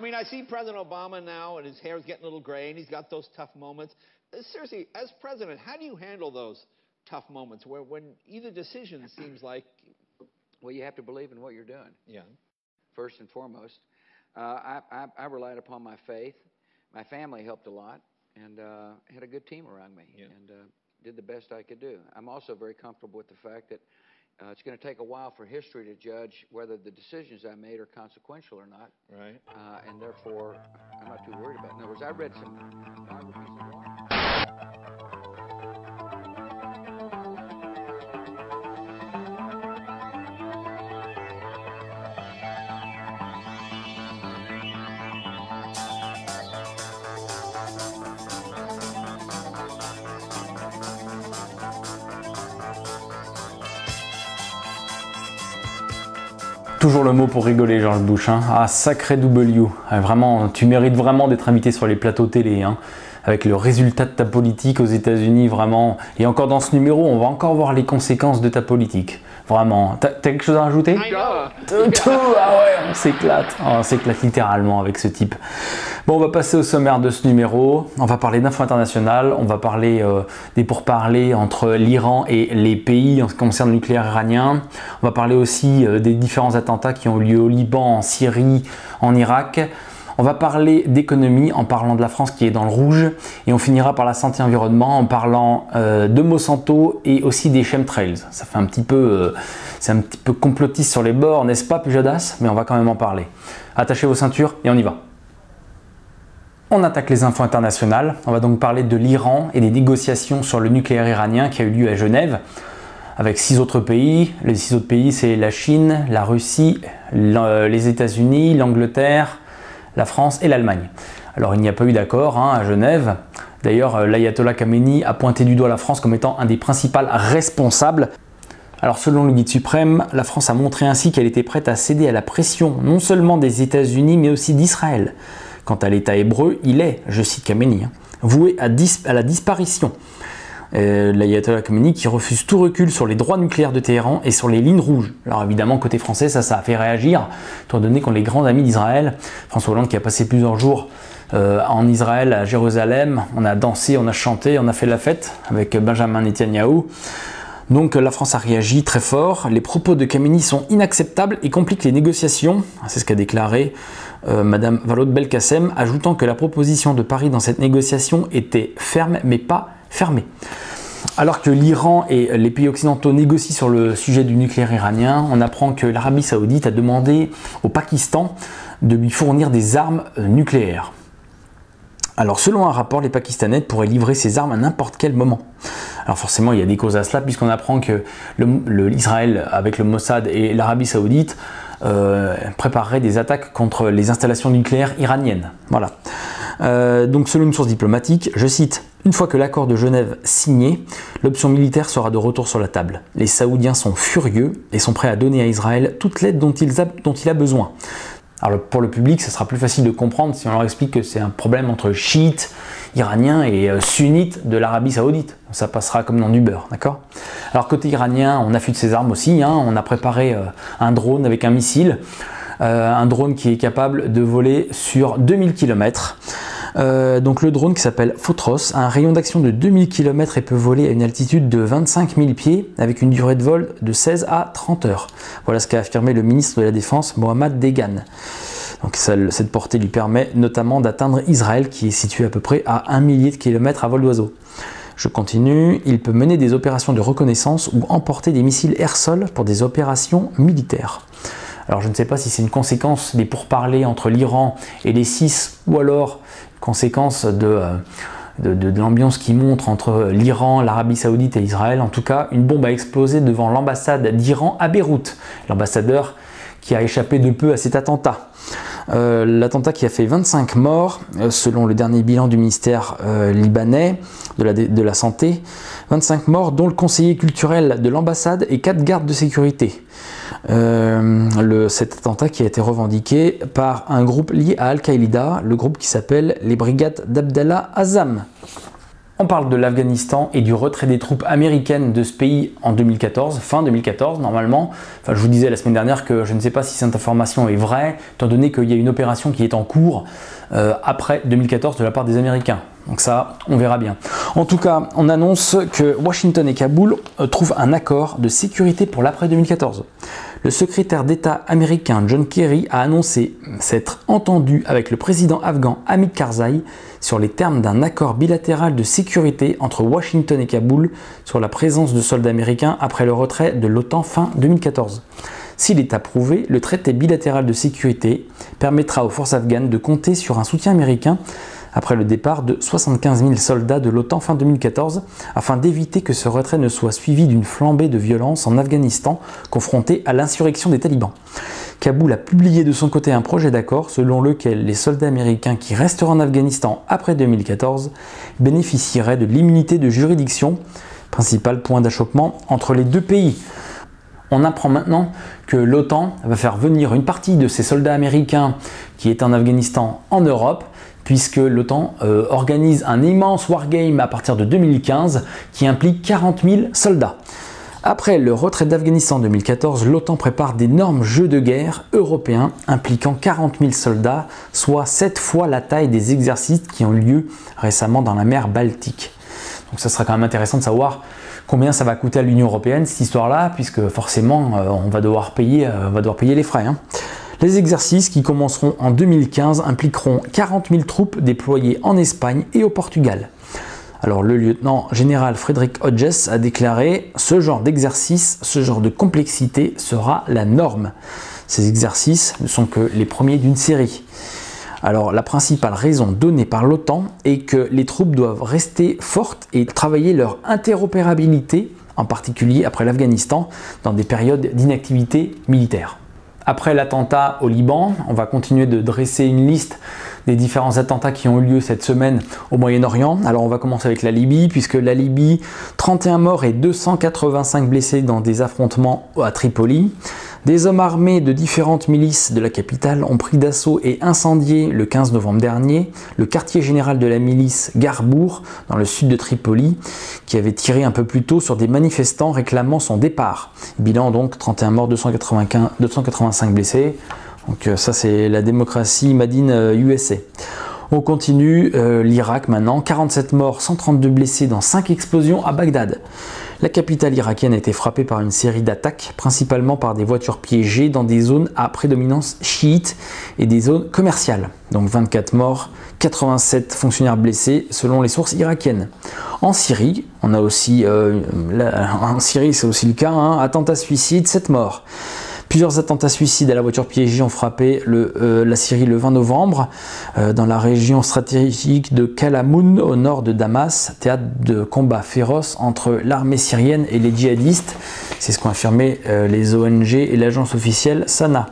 mean, I see President Obama now, and his hair's getting a little gray, and he's got those tough moments. Seriously, as president, how do you handle those tough moments when either decision seems like... Well, you have to believe in what you're doing. Yeah. First and foremost. I relied upon my faith. My family helped a lot, and had a good team around me, and did the best I could do. I'm also very comfortable with the fact that it's going to take a while for history to judge whether the decisions I made are consequential or not. Right. And therefore, I'm not too worried about it. In other words, I read some biographies of law. Toujours le mot pour rigoler, George Bush. Hein. Ah, sacré W. Vraiment, tu mérites vraiment d'être invité sur les plateaux télé. Hein. Avec le résultat de ta politique aux États-Unis, vraiment. Et encore dans ce numéro, on va encore voir les conséquences de ta politique. Vraiment. T'as quelque chose à rajouter? Tout. Ah ouais, on s'éclate. On s'éclate littéralement avec ce type. Bon, on va passer au sommaire de ce numéro. On va parler d'info internationale. On va parler des pourparlers entre l'Iran et les pays en ce qui concerne le nucléaire iranien. On va parler aussi des différents attentats qui ont eu lieu au Liban, en Syrie, en Irak. On va parler d'économie en parlant de la France qui est dans le rouge, et on finira par la santé et environnement en parlant de Monsanto et aussi des chemtrails. Ça fait un petit peu, c'est un petit peu complotiste sur les bords, n'est-ce pas Pujadas? Mais on va quand même en parler. Attachez vos ceintures et on y va. On attaque les infos internationales. On va donc parler de l'Iran et des négociations sur le nucléaire iranien qui a eu lieu à Genève avec 6 autres pays. Les 6 autres pays, c'est la Chine, la Russie, les États-Unis, l'Angleterre, la France et l'Allemagne. Alors il n'y a pas eu d'accord à Genève. D'ailleurs, l'ayatollah Khamenei a pointé du doigt la France comme étant un des principaux responsables. Alors selon le guide suprême, la France a montré ainsi qu'elle était prête à céder à la pression non seulement des États-Unis mais aussi d'Israël. Quant à l'État hébreu, il est, je cite Khamenei, voué à la disparition. L'ayatollah Khamenei qui refuse tout recul sur les droits nucléaires de Téhéran et sur les lignes rouges. Alors évidemment, côté français, ça a fait réagir, étant donné qu'on est les grands amis d'Israël. François Hollande qui a passé plusieurs jours en Israël, à Jérusalem. On a dansé, on a chanté, on a fait la fête avec Benjamin Netanyahou. Donc la France a réagi très fort. Les propos de Khamenei sont inacceptables et compliquent les négociations. C'est ce qu'a déclaré Madame Walod Belkacem, ajoutant que la proposition de Paris dans cette négociation était ferme mais pas fermée. Alors que l'Iran et les pays occidentaux négocient sur le sujet du nucléaire iranien, on apprend que l'Arabie Saoudite a demandé au Pakistan de lui fournir des armes nucléaires. Alors selon un rapport, les Pakistanais pourraient livrer ces armes à n'importe quel moment. Alors forcément, il y a des causes à cela, puisqu'on apprend que l'Israël, avec le Mossad et l'Arabie Saoudite, préparerait des attaques contre les installations nucléaires iraniennes. Voilà. Donc selon une source diplomatique, je cite, « Une fois que l'accord de Genève signé, l'option militaire sera de retour sur la table. Les Saoudiens sont furieux et sont prêts à donner à Israël toute l'aide dont il a besoin. » Alors pour le public, ça sera plus facile de comprendre si on leur explique que c'est un problème entre chiites iraniens et sunnites de l'Arabie Saoudite. Ça passera comme dans du beurre, d'accord? Alors côté iranien, on affûte ses armes aussi. On a préparé un drone avec un missile. Un drone qui est capable de voler sur 2000 km. Donc le drone qui s'appelle Fotros a un rayon d'action de 2000 km et peut voler à une altitude de 25 000 pieds avec une durée de vol de 16 à 30 heures. Voilà ce qu'a affirmé le ministre de la Défense Mohammad Degan. Donc cette portée lui permet notamment d'atteindre Israël qui est situé à peu près à 1 millier de kilomètres à vol d'oiseau. Je continue, il peut mener des opérations de reconnaissance ou emporter des missiles air-sol pour des opérations militaires. Alors je ne sais pas si c'est une conséquence des pourparlers entre l'Iran et les 6 ou alors conséquence de l'ambiance qui montre entre l'Iran, l'Arabie Saoudite et Israël. En tout cas, une bombe a explosé devant l'ambassade d'Iran à Beyrouth. L'ambassadeur qui a échappé de peu à cet attentat. L'attentat qui a fait 25 morts, selon le dernier bilan du ministère libanais de la Santé. 25 morts, dont le conseiller culturel de l'ambassade et 4 gardes de sécurité. Cet attentat qui a été revendiqué par un groupe lié à Al-Qaïda, le groupe qui s'appelle les Brigades d'Abdallah Azzam. On parle de l'Afghanistan et du retrait des troupes américaines de ce pays en 2014, fin 2014 normalement. Enfin, je vous disais la semaine dernière que je ne sais pas si cette information est vraie, étant donné qu'il y a une opération qui est en cours après 2014 de la part des Américains. Donc ça, on verra bien. En tout cas, on annonce que Washington et Kaboul trouvent un accord de sécurité pour l'après 2014. Le secrétaire d'État américain John Kerry a annoncé s'être entendu avec le président afghan Hamid Karzai sur les termes d'un accord bilatéral de sécurité entre Washington et Kaboul sur la présence de soldats américains après le retrait de l'OTAN fin 2014. S'il est approuvé, le traité bilatéral de sécurité permettra aux forces afghanes de compter sur un soutien américain après le départ de 75 000 soldats de l'OTAN fin 2014, afin d'éviter que ce retrait ne soit suivi d'une flambée de violence en Afghanistan, confronté à l'insurrection des talibans. Kaboul a publié de son côté un projet d'accord selon lequel les soldats américains qui resteront en Afghanistan après 2014 bénéficieraient de l'immunité de juridiction, principal point d'achoppement entre les deux pays. On apprend maintenant que l'OTAN va faire venir une partie de ses soldats américains qui étaient en Afghanistan en Europe, puisque l'OTAN organise un immense wargame à partir de 2015 qui implique 40 000 soldats. Après le retrait d'Afghanistan en 2014, l'OTAN prépare d'énormes jeux de guerre européens impliquant 40 000 soldats, soit 7 fois la taille des exercices qui ont eu lieu récemment dans la mer Baltique. Donc ça sera quand même intéressant de savoir combien ça va coûter à l'Union européenne cette histoire-là, puisque forcément on va devoir payer les frais. Les exercices qui commenceront en 2015 impliqueront 40 000 troupes déployées en Espagne et au Portugal. Alors le lieutenant général Frederick Hodges a déclaré « Ce genre d'exercice, ce genre de complexité sera la norme. Ces exercices ne sont que les premiers d'une série. » Alors la principale raison donnée par l'OTAN est que les troupes doivent rester fortes et travailler leur interopérabilité, en particulier après l'Afghanistan, dans des périodes d'inactivité militaire. Après l'attentat au Liban, on va continuer de dresser une liste des différents attentats qui ont eu lieu cette semaine au Moyen-Orient. Alors on va commencer avec la Libye, puisque la Libye, 31 morts et 285 blessés dans des affrontements à Tripoli. Des hommes armés de différentes milices de la capitale ont pris d'assaut et incendié le 15 novembre dernier le quartier général de la milice Garbour dans le sud de Tripoli, qui avait tiré un peu plus tôt sur des manifestants réclamant son départ. Bilan donc 31 morts, 285 blessés. Donc ça c'est la démocratie made in USA. On continue l'Irak maintenant, 47 morts, 132 blessés dans 5 explosions à Bagdad. La capitale irakienne a été frappée par une série d'attaques, principalement par des voitures piégées dans des zones à prédominance chiite et des zones commerciales. Donc 24 morts, 87 fonctionnaires blessés selon les sources irakiennes. En Syrie, on a aussi, en Syrie c'est aussi le cas, attentat suicide, 7 morts. Plusieurs attentats suicides à la voiture piégée ont frappé la Syrie le 20 novembre, dans la région stratégique de Kalamoun, au nord de Damas, théâtre de combats féroces entre l'armée syrienne et les djihadistes. C'est ce qu'ont affirmé les ONG et l'agence officielle Sana.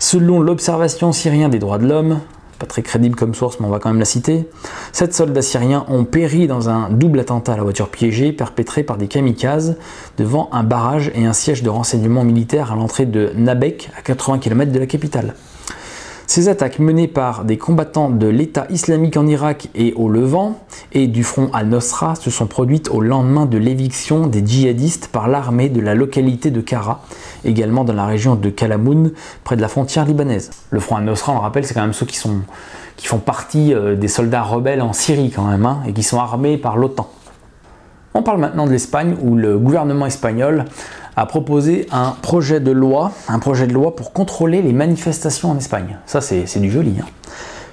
Selon l'Observation syrienne des droits de l'homme, pas très crédible comme source, mais on va quand même la citer, 7 soldats syriens ont péri dans un double attentat à la voiture piégée perpétré par des kamikazes devant un barrage et un siège de renseignement militaire à l'entrée de Nabek, à 80 km de la capitale. Ces attaques menées par des combattants de l'État islamique en Irak et au Levant et du front al-Nosra se sont produites au lendemain de l'éviction des djihadistes par l'armée de la localité de Kara, également dans la région de Kalamoun, près de la frontière libanaise. Le front al-Nosra, on le rappelle, c'est quand même ceux qui font partie des soldats rebelles en Syrie quand même, et qui sont armés par l'OTAN. On parle maintenant de l'Espagne, où le gouvernement espagnol a proposé un projet de loi pour contrôler les manifestations en Espagne. Ça, c'est du joli.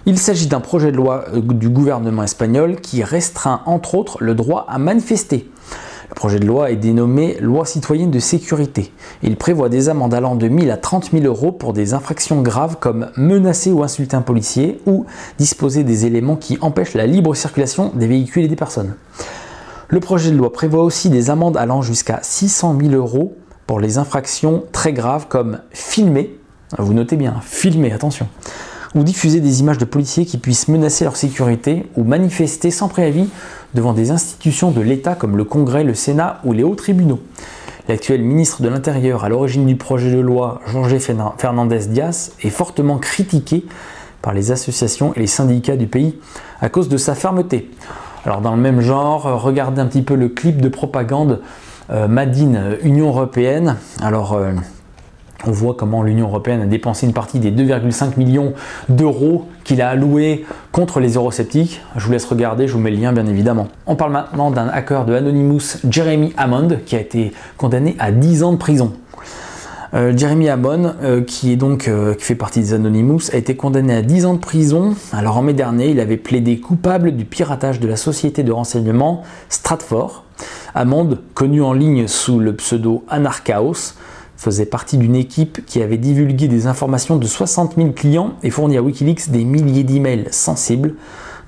Il s'agit d'un projet de loi du gouvernement espagnol qui restreint entre autres le droit à manifester. Le projet de loi est dénommé Loi citoyenne de sécurité. Il prévoit des amendes allant de 1 000 à 30 000 euros pour des infractions graves comme menacer ou insulter un policier ou disposer des éléments qui empêchent la libre circulation des véhicules et des personnes. Le projet de loi prévoit aussi des amendes allant jusqu'à 600 000 euros pour les infractions très graves comme filmer, vous notez bien, filmer, attention, ou diffuser des images de policiers qui puissent menacer leur sécurité ou manifester sans préavis devant des institutions de l'État comme le Congrès, le Sénat ou les hauts tribunaux. L'actuel ministre de l'Intérieur à l'origine du projet de loi, Jorge Fernández Díaz, est fortement critiqué par les associations et les syndicats du pays à cause de sa fermeté. Alors dans le même genre, regardez un petit peu le clip de propagande Made in Union Européenne. Alors on voit comment l'Union Européenne a dépensé une partie des 2,5 millions d'euros qu'il a alloués contre les eurosceptiques. Je vous laisse regarder, je vous mets le lien bien évidemment. On parle maintenant d'un hacker de Anonymous, Jeremy Hammond, qui a été condamné à 10 ans de prison. Jeremy Hammond, qui fait partie des Anonymous, a été condamné à 10 ans de prison. Alors en mai dernier, il avait plaidé coupable du piratage de la société de renseignement Stratfor. Hammond, connu en ligne sous le pseudo Anarchaos, faisait partie d'une équipe qui avait divulgué des informations de 60 000 clients et fourni à Wikileaks des milliers d'emails sensibles,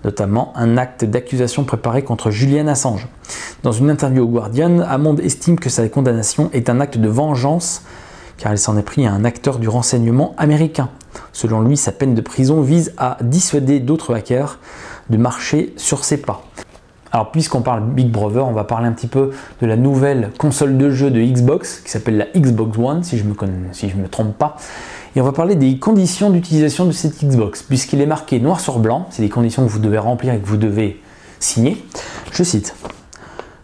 notamment un acte d'accusation préparé contre Julian Assange. Dans une interview au Guardian, Hammond estime que sa condamnation est un acte de vengeance car il s'en est pris à un acteur du renseignement américain. Selon lui, sa peine de prison vise à dissuader d'autres hackers de marcher sur ses pas. Alors puisqu'on parle Big Brother, on va parler un petit peu de la nouvelle console de jeu de Xbox qui s'appelle la Xbox One, si je me trompe pas. Et on va parler des conditions d'utilisation de cette Xbox, puisqu'il est marqué noir sur blanc, c'est des conditions que vous devez remplir et que vous devez signer. Je cite.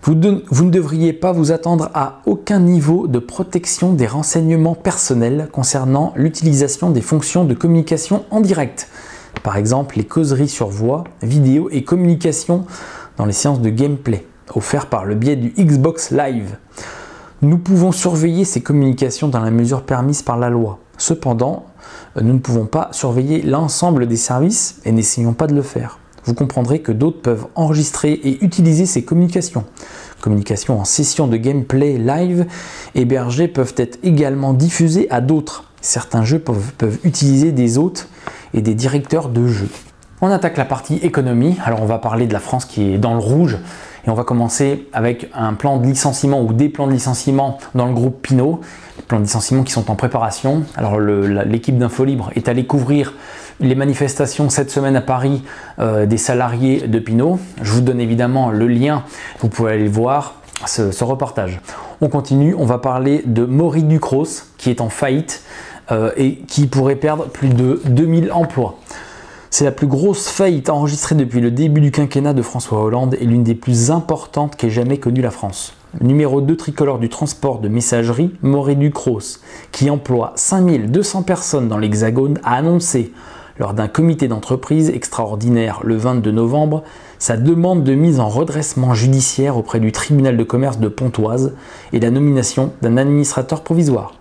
Vous ne devriez pas vous attendre à aucun niveau de protection des renseignements personnels concernant l'utilisation des fonctions de communication en direct. Par exemple, les causeries sur voix, vidéo et communication dans les séances de gameplay, offertes par le biais du Xbox Live. Nous pouvons surveiller ces communications dans la mesure permise par la loi. Cependant, nous ne pouvons pas surveiller l'ensemble des services et n'essayons pas de le faire. Vous comprendrez que d'autres peuvent enregistrer et utiliser ces communications. Communications en session de gameplay live hébergées peuvent être également diffusées à d'autres. Certains jeux peuvent utiliser des hôtes et des directeurs de jeux. On attaque la partie économie. Alors on va parler de la France qui est dans le rouge. Et on va commencer avec un plan de licenciement ou des plans de licenciement dans le groupe Pinot. Les plans de licenciement qui sont en préparation. Alors l'équipe d'Infolibre est allée couvrir les manifestations cette semaine à Paris des salariés de Pinot. Je vous donne évidemment le lien, vous pouvez aller voir ce reportage. On continue, on va parler de Maury Ducros qui est en faillite et qui pourrait perdre plus de 2000 emplois. C'est la plus grosse faillite enregistrée depuis le début du quinquennat de François Hollande et l'une des plus importantes qu'ait jamais connue la France. Numéro 2 tricolore du transport de messagerie, Maury Ducros, qui emploie 5200 personnes dans l'Hexagone, a annoncé lors d'un comité d'entreprise extraordinaire le 22 novembre sa demande de mise en redressement judiciaire auprès du tribunal de commerce de Pontoise et la nomination d'un administrateur provisoire.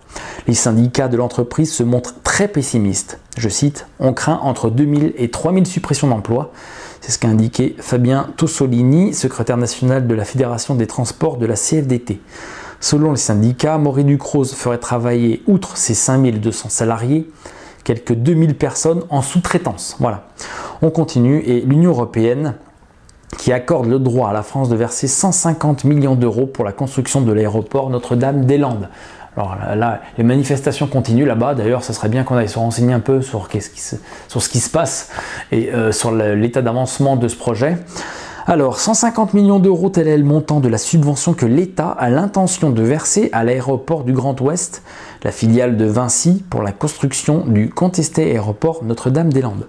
Les syndicats de l'entreprise se montrent très pessimistes. Je cite, « On craint entre 2000 et 3000 suppressions d'emplois ». C'est ce qu'a indiqué Fabien Tossolini, secrétaire national de la Fédération des transports de la CFDT. Selon les syndicats, Maury Ducros ferait travailler, outre ses 5200 salariés, quelques 2000 personnes en sous-traitance. Voilà. On continue et l'Union européenne qui accorde le droit à la France de verser 150 millions d'euros pour la construction de l'aéroport Notre-Dame-des-Landes. Alors là, les manifestations continuent là-bas. D'ailleurs, ça serait bien qu'on aille se renseigner un peu sur ce qui se passe et sur l'état d'avancement de ce projet. Alors, 150 millions d'euros, tel est le montant de la subvention que l'État a l'intention de verser à l'aéroport du Grand Ouest, la filiale de Vinci, pour la construction du contesté aéroport Notre-Dame-des-Landes.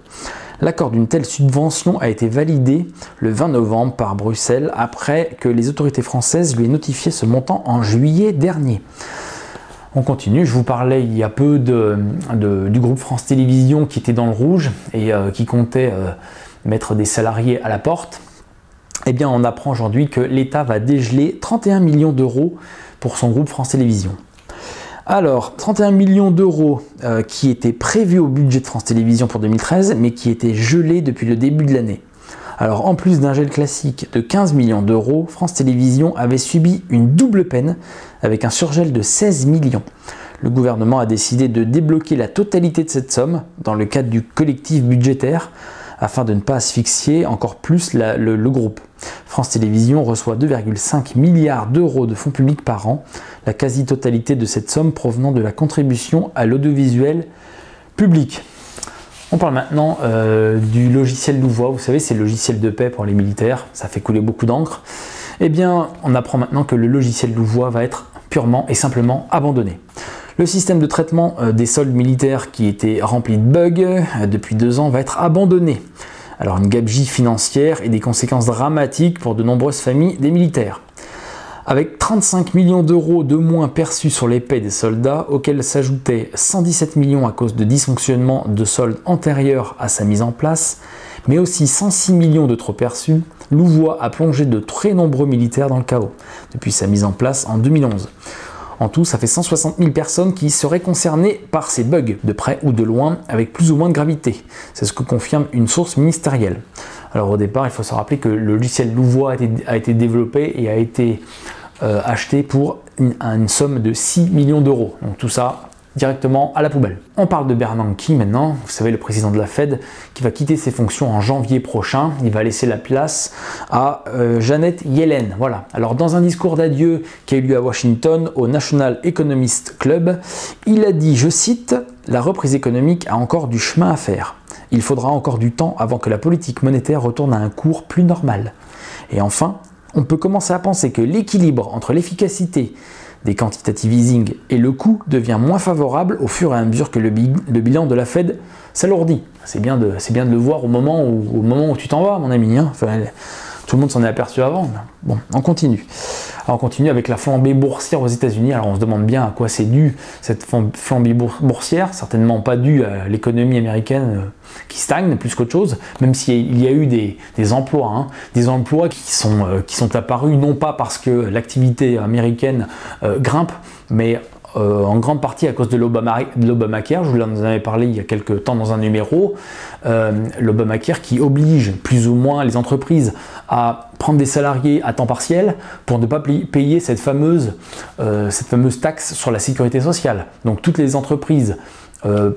L'accord d'une telle subvention a été validé le 20 novembre par Bruxelles après que les autorités françaises lui aient notifié ce montant en juillet dernier. On continue, je vous parlais il y a peu du groupe France Télévisions qui était dans le rouge et qui comptait mettre des salariés à la porte. Eh bien, on apprend aujourd'hui que l'État va dégeler 31 millions d'euros pour son groupe France Télévisions. Alors, 31 millions d'euros qui étaient prévus au budget de France Télévisions pour 2013, mais qui étaient gelés depuis le début de l'année. Alors, en plus d'un gel classique de 15 millions d'euros, France Télévisions avait subi une double peine avec un surgel de 16 millions. Le gouvernement a décidé de débloquer la totalité de cette somme dans le cadre du collectif budgétaire afin de ne pas asphyxier encore plus le groupe. France Télévisions reçoit 2,5 milliards d'euros de fonds publics par an, la quasi-totalité de cette somme provenant de la contribution à l'audiovisuel public. On parle maintenant du logiciel Louvois. Vous savez, c'est le logiciel de paix pour les militaires. Ça fait couler beaucoup d'encre. Eh bien, on apprend maintenant que le logiciel Louvois va être purement et simplement abandonné. Le système de traitement des soldes militaires qui était rempli de bugs depuis 2 ans va être abandonné. Alors une gabegie financière et des conséquences dramatiques pour de nombreuses familles des militaires. Avec 35 millions d'euros de moins perçus sur les paies des soldats, auxquels s'ajoutaient 117 millions à cause de dysfonctionnements de soldes antérieurs à sa mise en place, mais aussi 106 millions de trop perçus, Louvois a plongé de très nombreux militaires dans le chaos, depuis sa mise en place en 2011. En tout, ça fait 160 000 personnes qui seraient concernées par ces bugs, de près ou de loin, avec plus ou moins de gravité. C'est ce que confirme une source ministérielle. Alors au départ, il faut se rappeler que le logiciel Louvois a été développé et a été acheté pour une somme de 6 millions d'euros. Donc tout ça, directement à la poubelle. On parle de Bernanke maintenant, vous savez, le président de la Fed, qui va quitter ses fonctions en janvier prochain. Il va laisser la place à Janet Yellen. Voilà. Alors dans un discours d'adieu qui a eu lieu à Washington au National Economist Club, il a dit, je cite, « La reprise économique a encore du chemin à faire. Il faudra encore du temps avant que la politique monétaire retourne à un cours plus normal. Et enfin, on peut commencer à penser que l'équilibre entre l'efficacité des quantitative easing et le coût devient moins favorable au fur et à mesure que le bilan de la Fed s'alourdit. » C'est bien de le voir au moment où tu t'en vas, mon ami. Hein. Enfin, tout le monde s'en est aperçu avant. Bon, on continue. Alors, on continue avec la flambée boursière aux États-Unis. Alors on se demande bien à quoi c'est dû cette flambée boursière. Certainement pas dû à l'économie américaine qui stagne plus qu'autre chose, même s'il y a eu des emplois, hein, des emplois qui sont apparus non pas parce que l'activité américaine grimpe, mais en grande partie à cause de l'Obamacare. Je vous en avais parlé il y a quelques temps dans un numéro. L'Obamacare qui oblige plus ou moins les entreprises à prendre des salariés à temps partiel pour ne pas payer cette fameuse taxe sur la sécurité sociale. Donc toutes les entreprises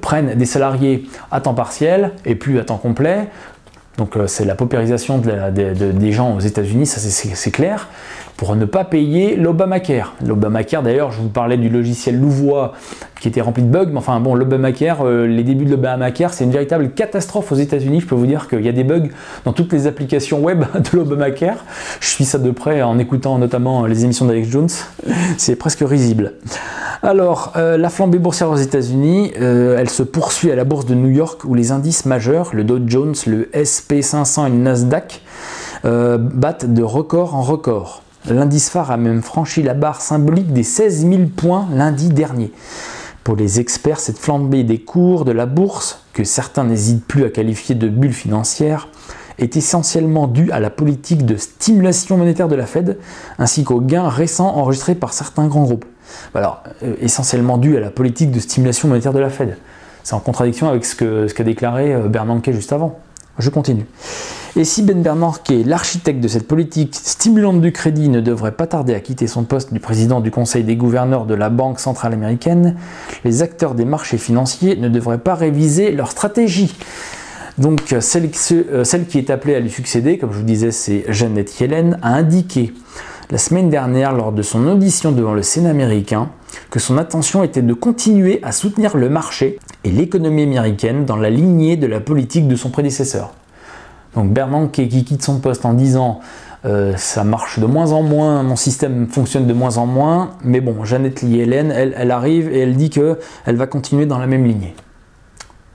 prennent des salariés à temps partiel et plus à temps complet. Donc c'est la paupérisation des gens aux États-Unis, ça c'est clair, pour ne pas payer l'Obamacare. L'Obamacare, d'ailleurs, je vous parlais du logiciel Louvois qui était rempli de bugs, mais enfin bon, l'Obamacare, les débuts de l'Obamacare, c'est une véritable catastrophe aux États-Unis. Je peux vous dire qu'il y a des bugs dans toutes les applications web de l'Obamacare. Je suis ça de près en écoutant notamment les émissions d'Alex Jones. C'est presque risible. Alors, la flambée boursière aux États-Unis, elle se poursuit à la bourse de New York où les indices majeurs, le Dow Jones, le SP500 et le Nasdaq, battent de record en record. L'indice phare a même franchi la barre symbolique des 16 000 points lundi dernier. Pour les experts, cette flambée des cours de la bourse, que certains n'hésitent plus à qualifier de bulle financière, est essentiellement due à la politique de stimulation monétaire de la Fed, ainsi qu'aux gains récents enregistrés par certains grands groupes. Alors, essentiellement dû à la politique de stimulation monétaire de la Fed. C'est en contradiction avec ce qu'a déclaré Bernanke juste avant. Je continue. Et si Ben Bernanke, l'architecte de cette politique stimulante du crédit, ne devrait pas tarder à quitter son poste du président du Conseil des gouverneurs de la Banque centrale américaine, les acteurs des marchés financiers ne devraient pas réviser leur stratégie. Donc celle qui est appelée à lui succéder, comme je vous disais, c'est Janet Yellen, a indiqué la semaine dernière lors de son audition devant le Sénat américain que son intention était de continuer à soutenir le marché et l'économie américaine dans la lignée de la politique de son prédécesseur. Donc Bernanke qui quitte son poste en disant ça marche de moins en moins, mon système fonctionne de moins en moins, mais bon, Janet Yellen, elle arrive et elle dit qu'elle va continuer dans la même lignée.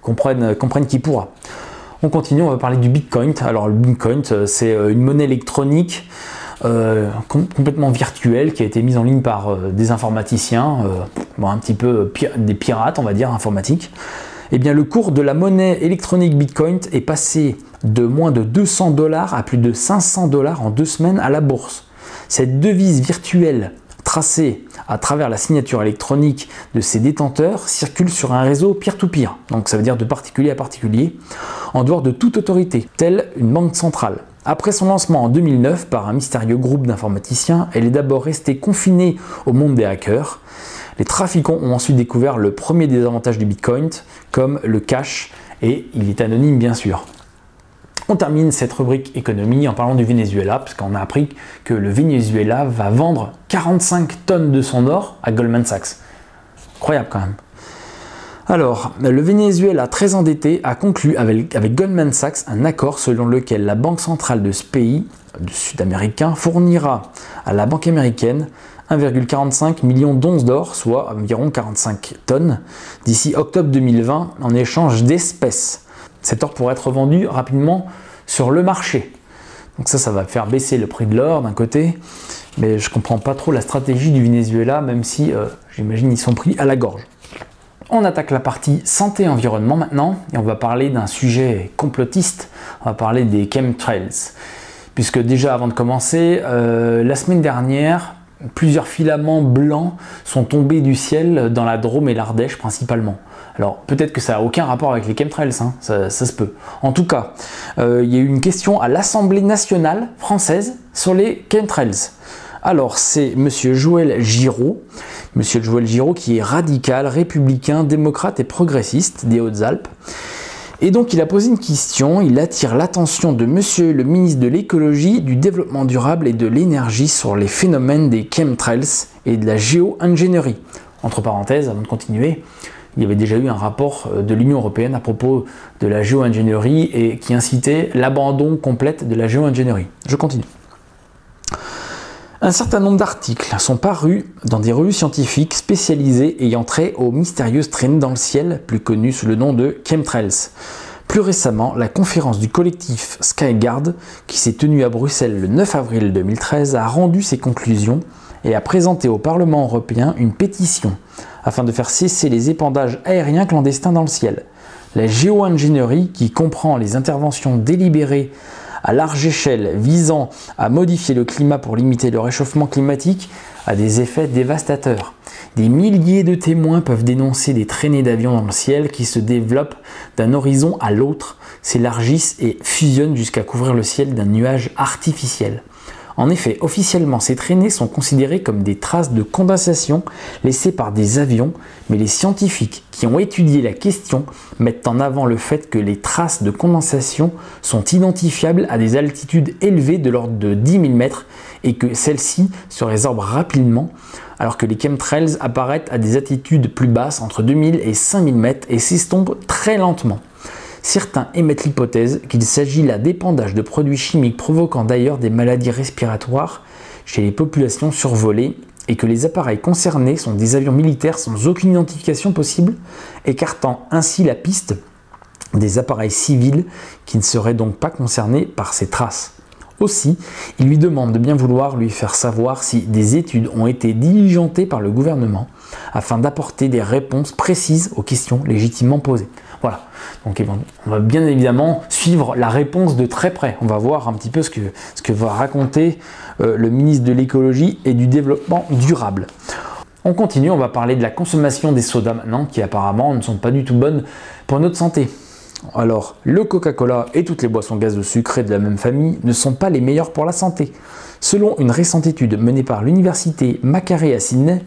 Comprenne qui pourra. On continue, on va parler du Bitcoin. Alors le Bitcoin, c'est une monnaie électronique complètement virtuelle qui a été mise en ligne par des informaticiens, un petit peu des pirates, on va dire, informatiques. Eh bien, le cours de la monnaie électronique Bitcoin est passé de moins de 200 $ à plus de 500 $ en 2 semaines à la bourse. Cette devise virtuelle tracée à travers la signature électronique de ses détenteurs circule sur un réseau peer-to-peer, donc ça veut dire de particulier à particulier, en dehors de toute autorité, telle une banque centrale. Après son lancement en 2009 par un mystérieux groupe d'informaticiens, elle est d'abord restée confinée au monde des hackers. Les trafiquants ont ensuite découvert le premier des avantages du Bitcoin, comme le cash, et il est anonyme bien sûr. On termine cette rubrique économie en parlant du Venezuela, parce qu'on a appris que le Venezuela va vendre 45 tonnes de son or à Goldman Sachs. Incroyable quand même. Alors, le Venezuela, très endetté, a conclu avec Goldman Sachs un accord selon lequel la banque centrale de ce pays sud-américain fournira à la banque américaine 1,45 million d'onces d'or, soit environ 45 tonnes, d'ici octobre 2020 en échange d'espèces. Cet or pourrait être vendu rapidement sur le marché. Donc ça va faire baisser le prix de l'or d'un côté, mais je ne comprends pas trop la stratégie du Venezuela, même si j'imagine ils sont pris à la gorge. On attaque la partie santé et environnement maintenant, et on va parler d'un sujet complotiste, on va parler des chemtrails. Puisque déjà avant de commencer, la semaine dernière, plusieurs filaments blancs sont tombés du ciel dans la Drôme et l'Ardèche principalement. Alors peut-être que ça n'a aucun rapport avec les chemtrails, hein, ça se peut. En tout cas, il y a eu une question à l'Assemblée nationale française sur les chemtrails. Alors c'est Monsieur Joël Giraud qui est radical, républicain, démocrate et progressiste des Hautes-Alpes. Et donc il a posé une question, il attire l'attention de Monsieur le ministre de l'écologie, du développement durable et de l'énergie sur les phénomènes des chemtrails et de la géo-ingénierie. Entre parenthèses, avant de continuer, il y avait déjà eu un rapport de l'Union européenne à propos de la géo-ingénierie et qui incitait l'abandon complet de la géo-ingénierie. Je continue. Un certain nombre d'articles sont parus dans des revues scientifiques spécialisées ayant trait aux mystérieuses traînées dans le ciel, plus connues sous le nom de chemtrails. Plus récemment, la conférence du collectif Skyguard, qui s'est tenue à Bruxelles le 9 avril 2013, a rendu ses conclusions et a présenté au Parlement européen une pétition afin de faire cesser les épandages aériens clandestins dans le ciel. La géo-ingénierie, qui comprend les interventions délibérées à large échelle visant à modifier le climat pour limiter le réchauffement climatique, a des effets dévastateurs. Des milliers de témoins peuvent dénoncer des traînées d'avions dans le ciel qui se développent d'un horizon à l'autre, s'élargissent et fusionnent jusqu'à couvrir le ciel d'un nuage artificiel. En effet, officiellement, ces traînées sont considérées comme des traces de condensation laissées par des avions, mais les scientifiques qui ont étudié la question mettent en avant le fait que les traces de condensation sont identifiables à des altitudes élevées de l'ordre de 10 000 mètres et que celles-ci se résorbent rapidement, alors que les chemtrails apparaissent à des altitudes plus basses, entre 2000 et 5000 mètres, et s'estompent très lentement. Certains émettent l'hypothèse qu'il s'agit là d'épandage de produits chimiques provoquant d'ailleurs des maladies respiratoires chez les populations survolées et que les appareils concernés sont des avions militaires sans aucune identification possible, écartant ainsi la piste des appareils civils qui ne seraient donc pas concernés par ces traces. Aussi, il lui demande de bien vouloir lui faire savoir si des études ont été diligentées par le gouvernement afin d'apporter des réponses précises aux questions légitimement posées. Voilà, donc on va bien évidemment suivre la réponse de très près. On va voir un petit peu ce que va raconter le ministre de l'écologie et du développement durable. On continue, on va parler de la consommation des sodas maintenant, qui apparemment ne sont pas du tout bonnes pour notre santé. Alors, le Coca-Cola et toutes les boissons gazeuses sucrées de la même famille ne sont pas les meilleures pour la santé. Selon une récente étude menée par l'université Makerere à Sydney,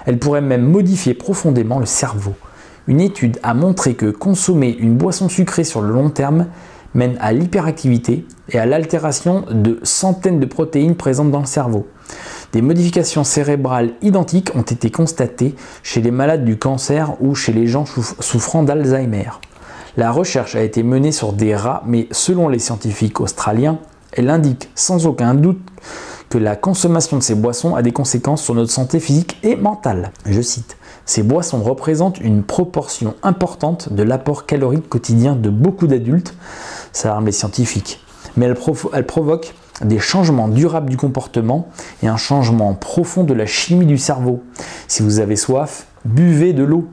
elle pourrait même modifier profondément le cerveau. Une étude a montré que consommer une boisson sucrée sur le long terme mène à l'hyperactivité et à l'altération de centaines de protéines présentes dans le cerveau. Des modifications cérébrales identiques ont été constatées chez les malades du cancer ou chez les gens souffrant d'Alzheimer. La recherche a été menée sur des rats, mais selon les scientifiques australiens, elle indique sans aucun doute que la consommation de ces boissons a des conséquences sur notre santé physique et mentale. Je cite. Ces boissons représentent une proportion importante de l'apport calorique quotidien de beaucoup d'adultes, ça alarme les scientifiques, mais elles provoquent des changements durables du comportement et un changement profond de la chimie du cerveau. Si vous avez soif, buvez de l'eau.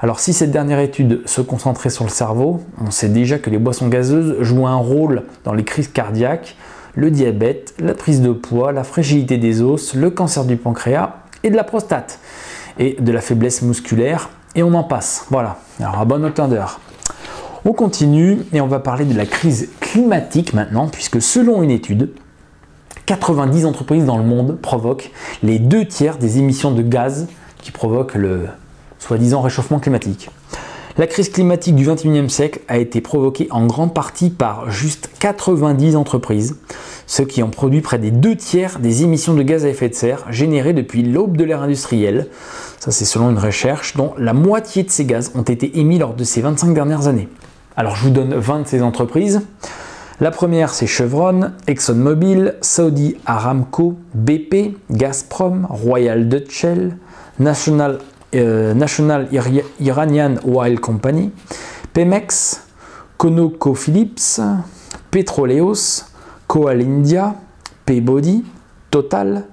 Alors si cette dernière étude se concentrait sur le cerveau, on sait déjà que les boissons gazeuses jouent un rôle dans les crises cardiaques, le diabète, la prise de poids, la fragilité des os, le cancer du pancréas et de la prostate, et de la faiblesse musculaire, et on en passe. Voilà, alors à bon entendeur. On continue et on va parler de la crise climatique maintenant, puisque selon une étude, 90 entreprises dans le monde provoquent les 2/3 des émissions de gaz qui provoquent le soi-disant réchauffement climatique. La crise climatique du XXIe siècle a été provoquée en grande partie par juste 90 entreprises, ce qui ont produit près des 2/3 des émissions de gaz à effet de serre générées depuis l'aube de l'ère industrielle. Ça, c'est selon une recherche dont la moitié de ces gaz ont été émis lors de ces 25 dernières années. Alors, je vous donne 20 de ces entreprises. La première, c'est Chevron, ExxonMobil, Saudi Aramco, BP, Gazprom, Royal Dutch Shell, National Iranian Oil Company, Pemex, ConocoPhillips, Petroleos, Coal India, Peabody, Total,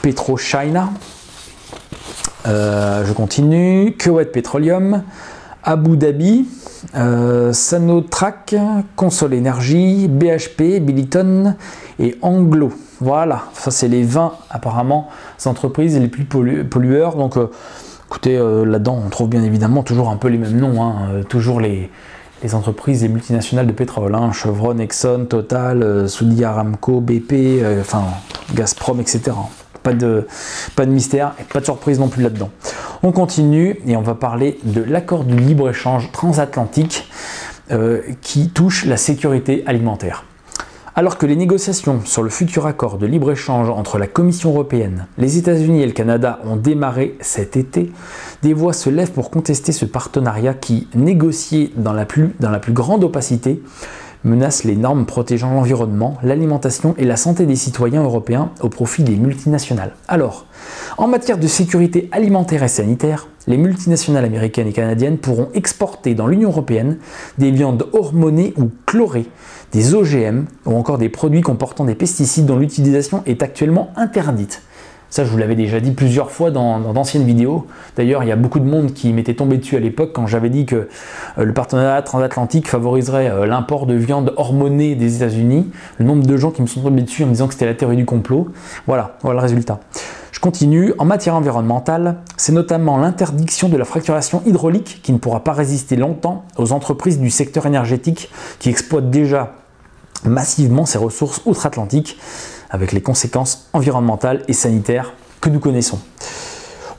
PetroChina, je continue, Kuwait Petroleum, Abu Dhabi, Sanotrach, Consol Energy, BHP, Billiton et Anglo. Voilà, ça c'est les 20 apparemment entreprises les plus pollueurs. Donc écoutez, là-dedans on trouve bien évidemment toujours un peu les mêmes noms, hein, toujours les entreprises, les multinationales de pétrole, hein, Chevron, Exxon, Total, Saudi Aramco, BP, enfin Gazprom, etc. Pas de mystère et pas de surprise non plus là-dedans. On continue et on va parler de l'accord du libre-échange transatlantique qui touche la sécurité alimentaire. Alors que les négociations sur le futur accord de libre-échange entre la Commission européenne, les États-Unis et le Canada ont démarré cet été, des voix se lèvent pour contester ce partenariat qui, négocié dans la plus grande opacité, menace les normes protégeant l'environnement, l'alimentation et la santé des citoyens européens au profit des multinationales. Alors, en matière de sécurité alimentaire et sanitaire, les multinationales américaines et canadiennes pourront exporter dans l'Union européenne des viandes hormonées ou chlorées, des OGM ou encore des produits comportant des pesticides dont l'utilisation est actuellement interdite. Ça, je vous l'avais déjà dit plusieurs fois dans d'anciennes vidéos. D'ailleurs, il y a beaucoup de monde qui m'était tombé dessus à l'époque quand j'avais dit que le partenariat transatlantique favoriserait l'import de viande hormonée des États-Unis. Le nombre de gens qui me sont tombés dessus en me disant que c'était la théorie du complot. Voilà le résultat. Je continue. En matière environnementale, c'est notamment l'interdiction de la fracturation hydraulique qui ne pourra pas résister longtemps aux entreprises du secteur énergétique qui exploitent déjà massivement ces ressources outre-Atlantique, avec les conséquences environnementales et sanitaires que nous connaissons.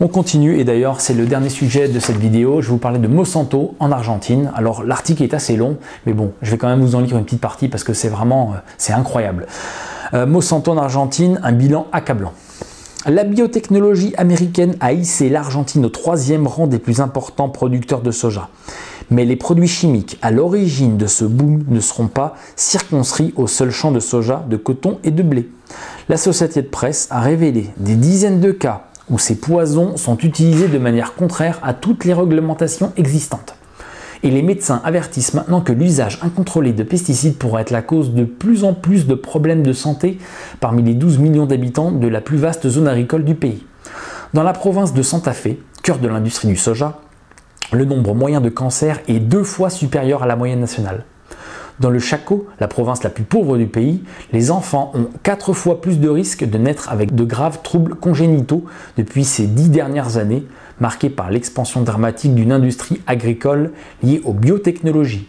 On continue et d'ailleurs c'est le dernier sujet de cette vidéo, je vais vous parler de Monsanto en Argentine. Alors l'article est assez long, mais bon, je vais quand même vous en lire une petite partie parce que c'est vraiment, c'est incroyable. Monsanto en Argentine, un bilan accablant. La biotechnologie américaine a hissé l'Argentine au 3e rang des plus importants producteurs de soja. Mais les produits chimiques à l'origine de ce boom ne seront pas circonscrits aux seuls champs de soja, de coton et de blé. L'Associated Press a révélé des dizaines de cas où ces poisons sont utilisés de manière contraire à toutes les réglementations existantes. Et les médecins avertissent maintenant que l'usage incontrôlé de pesticides pourrait être la cause de plus en plus de problèmes de santé parmi les 12 millions d'habitants de la plus vaste zone agricole du pays. Dans la province de Santa Fe, cœur de l'industrie du soja, le nombre moyen de cancers est 2 fois supérieur à la moyenne nationale. Dans le Chaco, la province la plus pauvre du pays, les enfants ont 4 fois plus de risques de naître avec de graves troubles congénitaux depuis ces 10 dernières années, marquées par l'expansion dramatique d'une industrie agricole liée aux biotechnologies.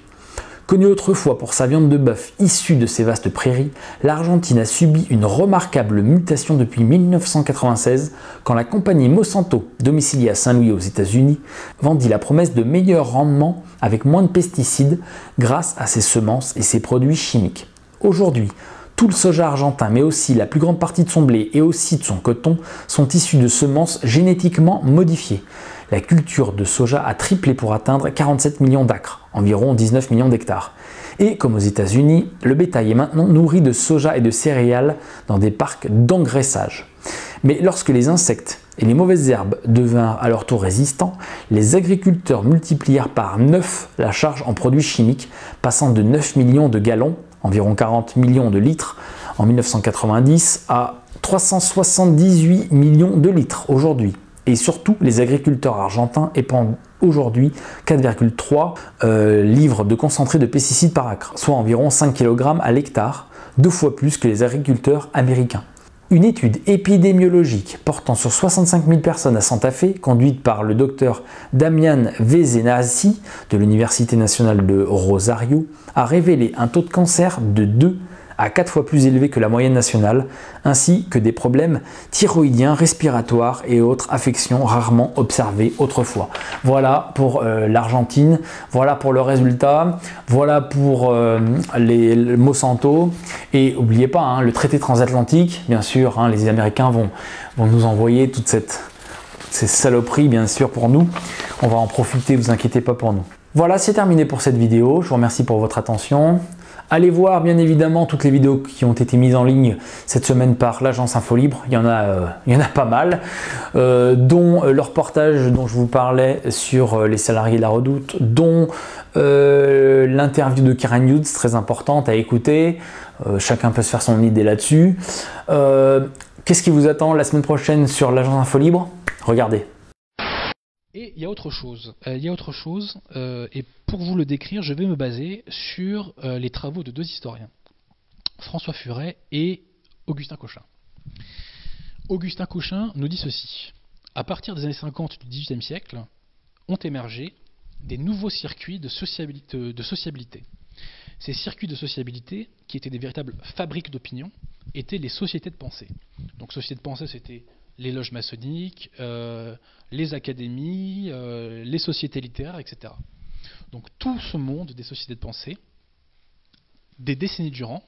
Connue autrefois pour sa viande de bœuf issue de ces vastes prairies, l'Argentine a subi une remarquable mutation depuis 1996 quand la compagnie Monsanto, domiciliée à Saint-Louis aux États-Unis, vendit la promesse de meilleurs rendements avec moins de pesticides grâce à ses semences et ses produits chimiques. Aujourd'hui, tout le soja argentin, mais aussi la plus grande partie de son blé et aussi de son coton, sont issus de semences génétiquement modifiées. La culture de soja a triplé pour atteindre 47 millions d'acres, environ 19 millions d'hectares. Et comme aux États-Unis, le bétail est maintenant nourri de soja et de céréales dans des parcs d'engraissage. Mais lorsque les insectes et les mauvaises herbes devinrent à leur tour résistants, les agriculteurs multiplièrent par 9 la charge en produits chimiques, passant de 9 millions de gallons, environ 40 millions de litres en 1990, à 378 millions de litres aujourd'hui. Et surtout, les agriculteurs argentins épandent aujourd'hui 4,3 livres de concentré de pesticides par acre, soit environ 5 kg à l'hectare, 2 fois plus que les agriculteurs américains. Une étude épidémiologique portant sur 65 000 personnes à Santa Fe, conduite par le docteur Damian Vezenasi de l'Université nationale de Rosario, a révélé un taux de cancer de 2 à 4 fois plus élevé que la moyenne nationale, ainsi que des problèmes thyroïdiens, respiratoires et autres affections rarement observées autrefois. Voilà pour l'Argentine, voilà pour le résultat, voilà pour les Monsanto. Et n'oubliez pas, hein, le traité transatlantique, bien sûr, hein, les Américains vont nous envoyer toutes ces saloperies, bien sûr, pour nous. On va en profiter, vous inquiétez pas pour nous. Voilà, c'est terminé pour cette vidéo. Je vous remercie pour votre attention. Allez voir bien évidemment toutes les vidéos qui ont été mises en ligne cette semaine par l'agence Infolibre. Il y en a pas mal, dont le reportage dont je vous parlais sur les salariés de la Redoute, dont l'interview de Karen Hughes, très importante à écouter. Chacun peut se faire son idée là-dessus. Qu'est-ce qui vous attend la semaine prochaine sur l'agence Infolibre? Regardez. Et il y a autre chose. Et pour vous le décrire, je vais me baser sur les travaux de deux historiens, François Furet et Augustin Cochin. Augustin Cochin nous dit ceci. À partir des années 50 du XVIIIe siècle, ont émergé des nouveaux circuits de sociabilité. Ces circuits de sociabilité, qui étaient des véritables fabriques d'opinion, étaient les sociétés de pensée. Donc sociétés de pensée, c'était les loges maçonniques, les académies, les sociétés littéraires, etc. Donc tout ce monde des sociétés de pensée, des décennies durant,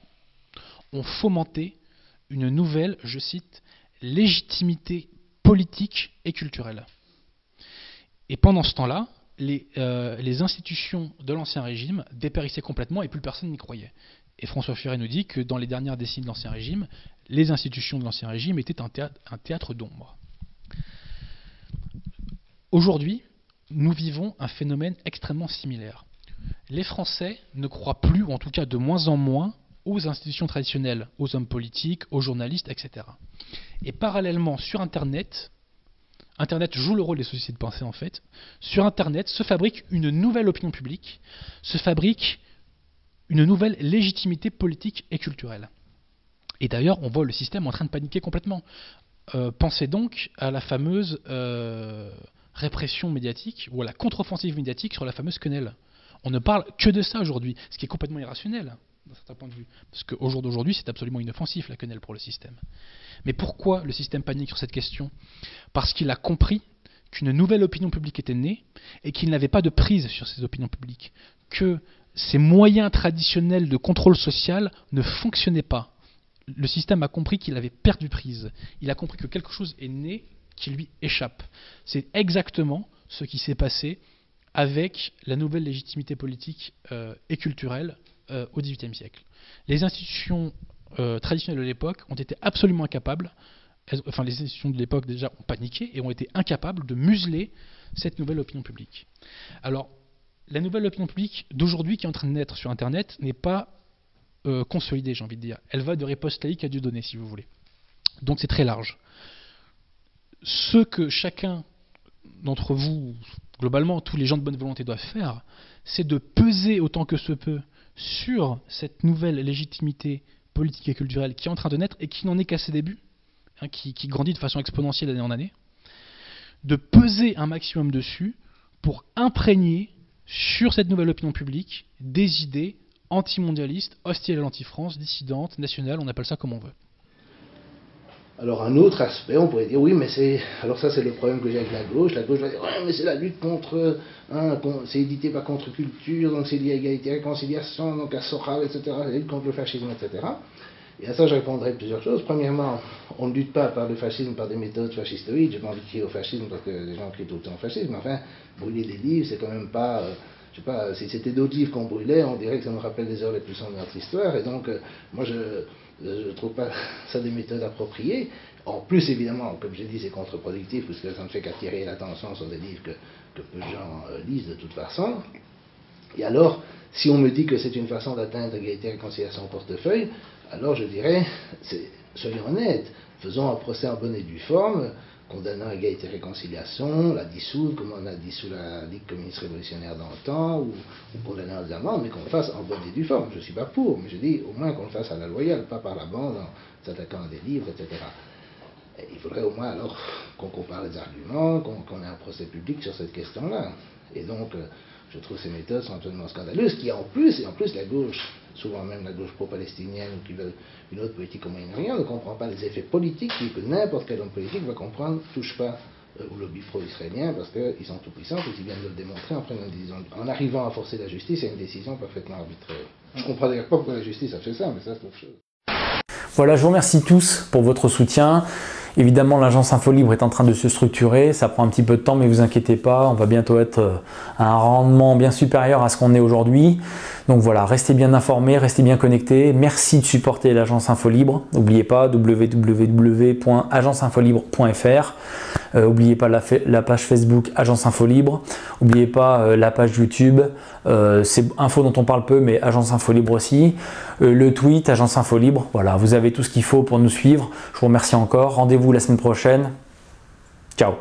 ont fomenté une nouvelle, je cite, légitimité politique et culturelle. Et pendant ce temps-là, les institutions de l'Ancien Régime dépérissaient complètement et plus personne n'y croyait. Et François Furet nous dit que dans les dernières décennies de l'Ancien Régime, les institutions de l'Ancien Régime étaient un théâtre d'ombre. Aujourd'hui, nous vivons un phénomène extrêmement similaire. Les Français ne croient plus, ou en tout cas de moins en moins, aux institutions traditionnelles, aux hommes politiques, aux journalistes, etc. Et parallèlement, sur Internet joue le rôle des sociétés de pensée en fait, sur Internet se fabrique une nouvelle opinion publique, se fabrique une nouvelle légitimité politique et culturelle. Et d'ailleurs, on voit le système en train de paniquer complètement. Pensez donc à la fameuse répression médiatique, ou à la contre-offensive médiatique sur la fameuse quenelle. On ne parle que de ça aujourd'hui, ce qui est complètement irrationnel, d'un certain point de vue. Parce qu'au jour d'aujourd'hui, c'est absolument inoffensif, la quenelle, pour le système. Mais pourquoi le système panique sur cette question? Parce qu'il a compris qu'une nouvelle opinion publique était née, et qu'il n'avait pas de prise sur ces opinions publiques. Que ces moyens traditionnels de contrôle social ne fonctionnaient pas. Le système a compris qu'il avait perdu prise. Il a compris que quelque chose est né qui lui échappe. C'est exactement ce qui s'est passé avec la nouvelle légitimité politique et culturelle au XVIIIe siècle. Les institutions traditionnelles de l'époque ont été absolument incapables, enfin les institutions de l'époque déjà ont paniqué et ont été incapables de museler cette nouvelle opinion publique. Alors, la nouvelle opinion publique d'aujourd'hui qui est en train de naître sur Internet n'est pas consolidée, j'ai envie de dire. Elle va de riposte laïque à Dieudonné, si vous voulez. Donc c'est très large. Ce que chacun d'entre vous, globalement, tous les gens de bonne volonté doivent faire, c'est de peser autant que se peut sur cette nouvelle légitimité politique et culturelle qui est en train de naître et qui n'en est qu'à ses débuts, hein, qui grandit de façon exponentielle d'année en année, de peser un maximum dessus pour imprégner sur cette nouvelle opinion publique des idées antimondialistes, hostiles à l'anti-France, dissidentes, nationales, on appelle ça comme on veut. Alors un autre aspect, on pourrait dire, oui, mais c'est... Alors ça, c'est le problème que j'ai avec la gauche. La gauche va dire, ouais, mais c'est la lutte contre... Hein, c'est édité par contre-culture, donc c'est lié à égalité et réconciliation, donc à Soral, etc., la lutte contre le fascisme, etc. Et à ça, je répondrai plusieurs choses. Premièrement, on ne lutte pas par le fascisme par des méthodes fascistoïdes. J'ai pas envie de crier au fascisme parce que les gens crient tout le temps au fascisme. Mais enfin, brûler des livres, c'est quand même pas... je sais pas, si c'était d'autres livres qu'on brûlait, on dirait que ça nous rappelle les heures les plus sombres de notre histoire. Et donc, moi, je trouve pas ça des méthodes appropriées. En plus, évidemment, comme j'ai dit, c'est contre-productif, parce que ça ne fait qu'attirer l'attention sur des livres que peu de gens lisent de toute façon. Et alors, si on me dit que c'est une façon d'atteindre l'égalité et la réconciliation au portefeuille, alors je dirais, soyons honnêtes, faisons un procès en bonne et due forme, condamnant égalité et réconciliation, la dissoudre, comme on a dissous la Ligue communiste révolutionnaire dans le temps, ou condamnant les amendes, mais qu'on le fasse en bonne et due forme. Je ne suis pas pour, mais je dis au moins qu'on le fasse à la loyale, pas par la bande, en s'attaquant à des livres, etc. Et il faudrait au moins alors qu'on compare les arguments, qu'on ait un procès public sur cette question-là. Et donc, je trouve ces méthodes sont absolument scandaleuses, qui en plus la gauche, souvent même la gauche pro-palestinienne, ou qui veut une autre politique au Moyen-Orient, ne comprend pas les effets politiques que n'importe quel homme politique va comprendre, touche pas au lobby pro-israélien, parce qu'ils sont tout puissants, et ils viennent de le démontrer en arrivant à forcer la justice à une décision parfaitement arbitraire. Je ne comprends d'ailleurs pas pourquoi la justice a fait ça, mais ça c'est autre chose. Voilà, je vous remercie tous pour votre soutien. Évidemment, l'agence Info Libre est en train de se structurer, ça prend un petit peu de temps, mais vous inquiétez pas, on va bientôt être à un rendement bien supérieur à ce qu'on est aujourd'hui. Donc voilà, restez bien informés, restez bien connectés. Merci de supporter l'agence Info Libre. N'oubliez pas www.agenceinfolibre.fr. N'oubliez pas la page Facebook Agence Info Libre. N'oubliez pas la page YouTube. C'est info dont on parle peu, mais Agence Info Libre aussi. Le tweet Agence Info Libre. Voilà, vous avez tout ce qu'il faut pour nous suivre. Je vous remercie encore. Rendez-vous la semaine prochaine. Ciao.